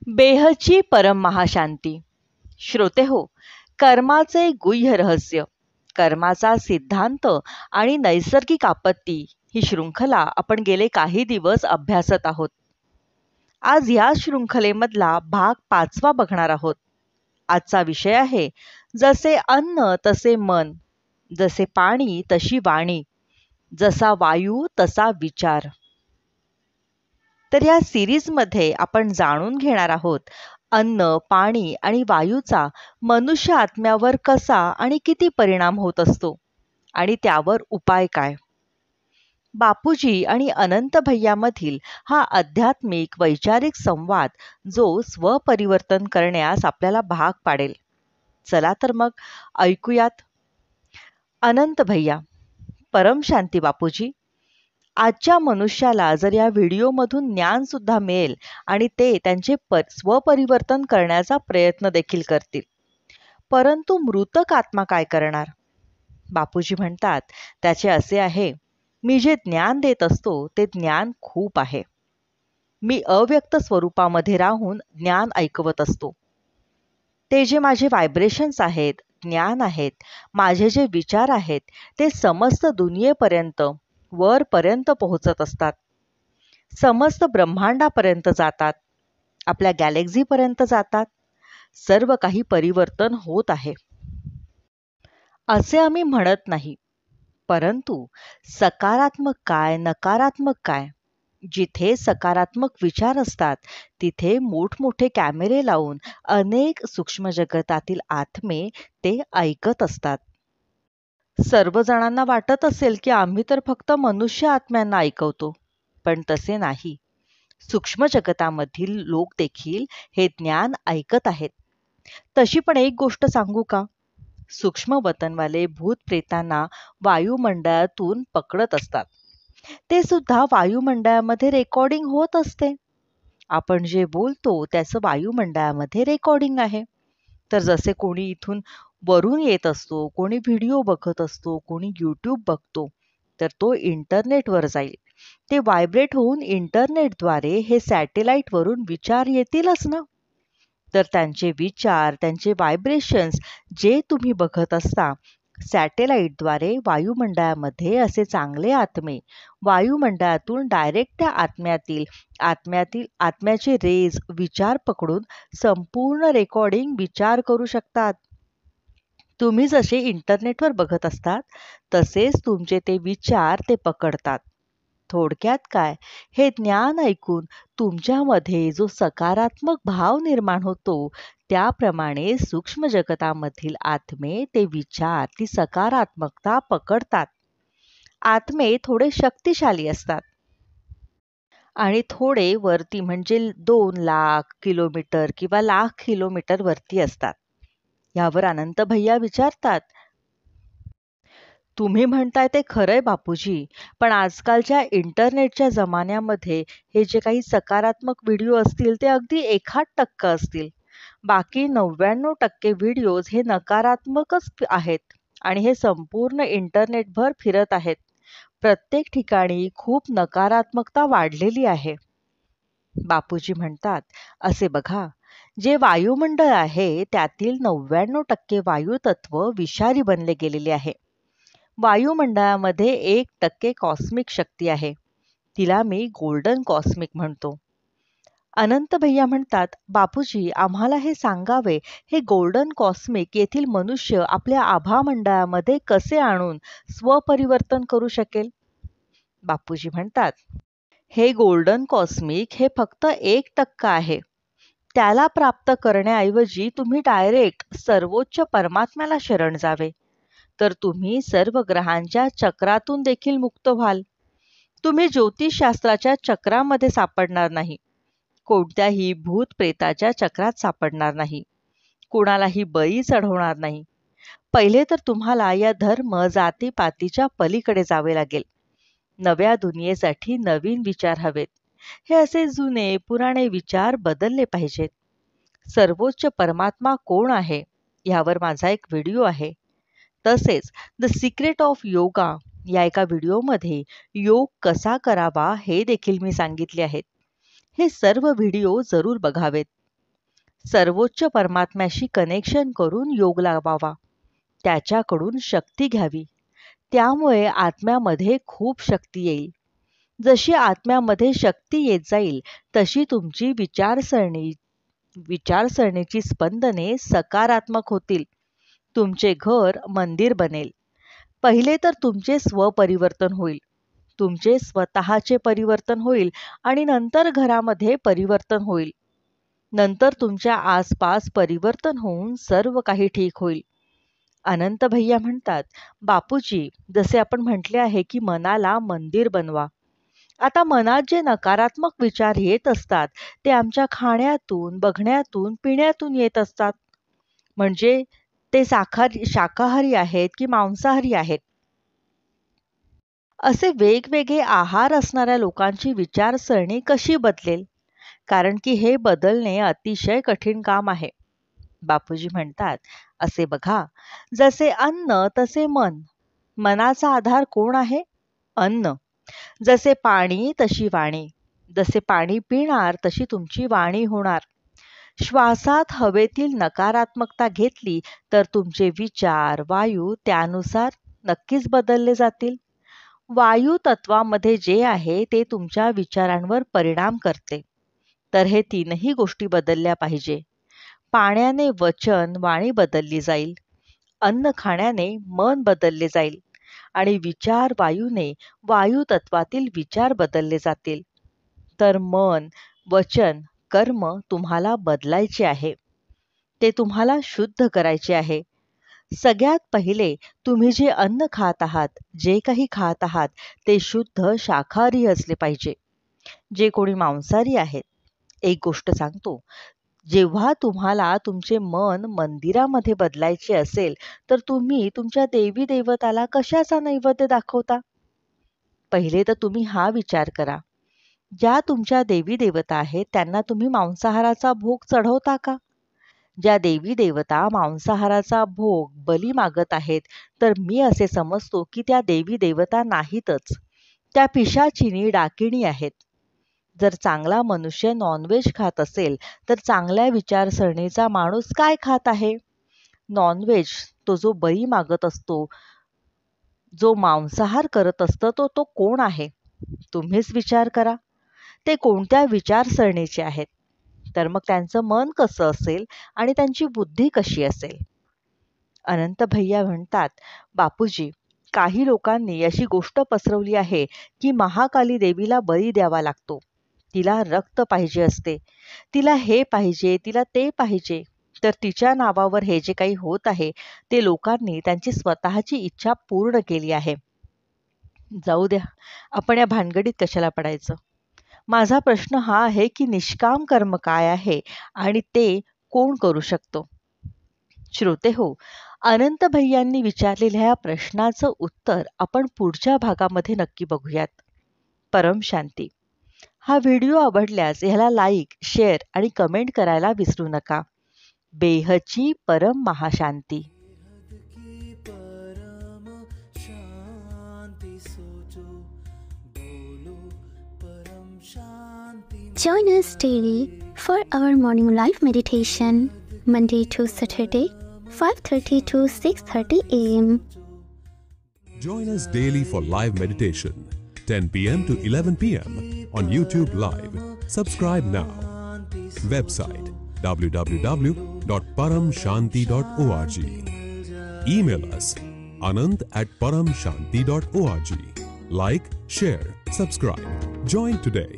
बेहची परम महाशांती. श्रोते हो, कर्माचे गुह्य रहस्य, कर्माचा सिद्धांत आणि नैसर्गिक आपत्ती ही शृंखला आपण गेले काही दिवस अभ्यासत आहोत. आज या शृंखलेमधला भाग 5वा बघणार आहोत. आजचा विषय आहे जसे अन्न तसे मन, जसे पाणी तशी वाणी, जसा वायू तसा विचार. तर या सिरीजमध्ये आपण जाणून घेणार आहोत अन्न, पाणी आणि वायूचा मनुष्य आत्म्यावर कसा आणि किती परिणाम होत असतो आणि त्यावर उपाय काय. बापूजी आणि अनंत भैयामधील हा आध्यात्मिक वैचारिक संवाद जो स्वपरिवर्तन करण्यास आपल्याला भाग पाडेल. चला तर मग ऐकूयात. अनंत भैया. परम शांती बापूजी. आजच्या मनुष्याला जर या व्हिडिओमधून ज्ञान सुद्धा मिळेल आणि ते त्यांचे स्वपरिवर्तन करण्याचा प्रयत्न देखील करतील, परंतु मृतक आत्मा काय करणार. बापूजी म्हणतात त्याचे असे आहे, मी जे ज्ञान देत असतो ते ज्ञान खूप आहे. मी अव्यक्त स्वरूपामध्ये राहून ज्ञान ऐकवत असतो. ते जे माझे व्हायब्रेशन्स आहेत, ज्ञान आहेत, माझे जे विचार आहेत ते समस्त दुनियेपर्यंत वरपर्यंत पोहोचत असतात, समस्त ब्रह्मांडापर्यंत जातात, आपल्या गॅलेक्सीपर्यंत जातात. सर्व काही परिवर्तन होत आहे असे आम्ही म्हणत नाही, परंतु सकारात्मक काय नकारात्मक काय, जिथे सकारात्मक विचार असतात तिथे मोठमोठे कॅमेरे लावून अनेक सूक्ष्म जगतातील आत्मे ते ऐकत असतात. सर्व जणांना वाटत असेल की आम्ही तर फक्त मनुष्य आत्म्यांना ऐकवतो, पण तसे नाही. सूक्ष्म जगतामधील लोक देखील हे ज्ञान ऐकत आहेत. तशी पण एक गोष्ट सांगू का, सूक्ष्म वतनवाले भूत प्रेतांना वायुमंडळातून पकडत असतात. ते सुद्धा वायुमंडळामध्ये रेकॉर्डिंग होत असते. आपण जे बोलतो त्याचं वायुमंडळामध्ये रेकॉर्डिंग आहे. तर जसे कोणी इथून वरून येत असतो, कोणी व्हिडिओ बघत असतो, कोणी यूट्यूब बघतो, तर तो इंटरनेटवर जाईल. ते व्हायब्रेट होऊन इंटरनेटद्वारे हे सॅटेलाईटवरून विचार येतीलच ना. तर त्यांचे विचार, त्यांचे व्हायब्रेशन्स जे तुम्ही बघत असता सॅटेलाईटद्वारे वायुमंडळामध्ये, असे चांगले आत्मे वायुमंडळातून डायरेक्ट त्या आत्म्याचे रेज विचार पकडून संपूर्ण रेकॉर्डिंग विचार करू शकतात. तुम्ही जसे इंटरनेटवर बघत असतात तसेच तुमचे ते विचार ते पकडतात. थोडक्यात काय, हे ज्ञान ऐकून तुमच्यामध्ये जो सकारात्मक भाव निर्माण होतो त्याप्रमाणे सूक्ष्म जगतामधील आत्मे ते विचार, ती सकारात्मकता पकडतात. आत्मे थोडे शक्तिशाली असतात आणि थोडे वरती म्हणजे 2 लाख किलोमीटर किंवा लाख किलोमीटर वरती असतात. यावर अनंत भैया विचारतात, तुम्ही म्हणताय ते खरंय बापूजी, पण आजकालच्या इंटरनेटच्या जमान्यामध्ये हे जे काही सकारात्मक व्हिडिओ असतील ते अगदी 1% असतील. बाकी 99% व्हिडिओज हे नकारात्मकच आहेत आणि हे संपूर्ण इंटरनेटभर फिरत आहेत. प्रत्येक ठिकाणी खूप नकारात्मकता वाढलेली आहे. बापूजी म्हणतात, असे बघा, जे वायुमंडळ आहे त्यातील 99% वायुतत्व विषारी बनले गेलेले आहे. वायुमंडळामध्ये 1% कॉस्मिक शक्ती आहे. तिला मी गोल्डन कॉस्मिक म्हणतो. अनंत भैया म्हणतात, बापूजी आम्हाला हे सांगावे, हे गोल्डन कॉस्मिक येथील मनुष्य आपल्या आभामंडळामध्ये कसे आणून स्वपरिवर्तन करू शकेल. बापूजी म्हणतात, हे गोल्डन कॉस्मिक हे फक्त 1% आहे. त्याला प्राप्त करण्याऐवजी तुम्ही डायरेक्ट सर्वोच्च परमात्म्याला शरण जावे, तर तुम्ही सर्व ग्रहांच्या चक्रातून देखील मुक्त व्हाल. तुम्ही ज्योतिषशास्त्राच्या चक्रामध्ये सापडणार नाही, कोणत्याही भूत प्रेताच्या चक्रात सापडणार नाही, कोणालाही बळी चढवणार नाही. पहिले तर तुम्हाला या धर्म जातीपातीच्या पलीकडे जावे लागेल. नव्या दुनियेसाठी नवीन विचार हवेत. हे असे जुने पुराणे विचार बदलले पाहिजेत. सर्वोच्च परमात्मा कोण आहे यावर माझा एक व्हिडिओ आहे. तसेच द सिक्रेट ऑफ योगा या एका व्हिडिओमध्ये योग कसा करावा हे देखील मी सांगितले आहेत. हे सर्व व्हिडिओ जरूर बघावेत. सर्वोच्च परमात्म्याशी कनेक्शन करून योग लावावा. त्याच्याकडून शक्ती घ्यावी. त्यामुळे आत्म्यामध्ये खूप शक्ती येईल. जशी आत्म्यामध्ये शक्ती येत जाईल तशी तुमची विचारसरणीची स्पंदने सकारात्मक होतील. तुमचे घर मंदिर बनेल. पहिले तर तुमचे स्वपरिवर्तन होईल. तुमचे स्वतःचे परिवर्तन होईल आणि नंतर घरामध्ये परिवर्तन होईल. नंतर तुमच्या आसपास परिवर्तन होऊन सर्व काही ठीक होईल. अनंत भैया म्हणतात, बापूजी, जसे आपण म्हटले आहे की मनाला मंदिर बनवा. आता मनात जे नकारात्मक विचार येत असतात ते आमच्या खाण्यातून, बघण्यातून, पिण्यातून येत असतात. म्हणजे ते शाकाहारी आहेत की मांसाहारी आहेत. असे वेगवेगळे आहार असणाऱ्या लोकांची विचारसरणी कशी बदलेल? कारण की हे बदलणे अतिशय कठीण काम आहे. बापूजी म्हणतात, असे बघा, जसे अन्न तसे मन. मनाचा आधार कोण आहे? अन्न. जसे पाणी तशी वाणी. जसे पाणी पिणार तशी तुमची वाणी होणार. श्वासात हवेतील नकारात्मकता घेतली तर तुमचे विचार, वायू त्यानुसार नक्कीच बदलले जातील. वायू तत्वामध्ये जे आहे ते तुमच्या विचारांवर परिणाम करते. तर हे तीनही गोष्टी बदलल्या पाहिजे. पाण्याने वचन, वाणी बदलली जाईल. अन्न खाण्याने मन बदलले जाईल. आणि विचार वायूने वायू तत्वातील विचार बदलले जातील. तर मन, वचन, कर्म तुम्हाला बदलायचे आहे. ते तुम्हाला शुद्ध करायचे आहे. सगळ्यात पहिले तुम्ही जे अन्न खात आहात, जे काही खात आहात ते शुद्ध शाकाहारी असले पाहिजे. जे कोणी मांसाहारी आहेत, एक गोष्ट सांगतो, जेव्हा तुम्हाला तुमचे मन मंदिरामध्ये बदलायचे असेल तर तुम्ही तुमच्या देवी देवताला कशाचा नैवेद्य दाखवता? पहिले तर तुम्ही हा विचार करा, ज्या तुमच्या देवी देवता आहेत त्यांना तुम्ही मांसाहाराचा भोग चढवता का? ज्या देवी देवता मांसाहाराचा भोग बली मागत आहेत तर मी असे समजतो की त्या देवी देवता नाहीतच, त्या पिशाचिनी डाकिणी आहेत. जर चांगला मनुष्य नॉनव्हेज खात असेल तर चांगल्या विचारसरणीचा माणूस काय खात आहे? नॉनव्हेज, तो जो बळी मागत असतो, जो मांसाहार करत असतो तो कोण आहे? तुम्हीच विचार करा. ते कोणत्या विचारसरणीचे आहेत? तर मग त्यांचं मन कसं असेल आणि त्यांची बुद्धी कशी असेल? अनंत भैया म्हणतात, बापूजी, काही लोकांनी अशी गोष्ट पसरवली आहे की महाकाली देवीला बळी द्यावा लागतो. तिला रक्त पाहिजे असते. तिला हे पाहिजे, तिला ते पाहिजे. तर तिच्या नावावर हे जे काही होत आहे ते लोकांनी त्यांची स्वतःची इच्छा पूर्ण केली आहे. जाऊ द्या, आपण या भानगडीत कशाला पडायचं? माझा प्रश्न हा आहे की निष्काम कर्म काय आहे आणि ते कोण करू शकतो? श्रोते हो, अनंत भैयांनी विचारलेल्या या प्रश्नाचं उत्तर आपण पुढच्या भागामध्ये नक्की बघूयात. परम शांती. हा व्हिडिओ आवडल्यास ह्याला लाईक, शेअर आणि कमेंट करायला विसरू नका. बेहदची परम महाशांती. Join us daily for our morning live meditation, Monday to Saturday, 5:30 to 6:30 a.m. Join us daily for live meditation, 10 p.m. to 11 p.m. on YouTube Live. Subscribe now. Website www.paramshanti.org. Email us anant@paramshanti.org. Like, share, subscribe. Join today.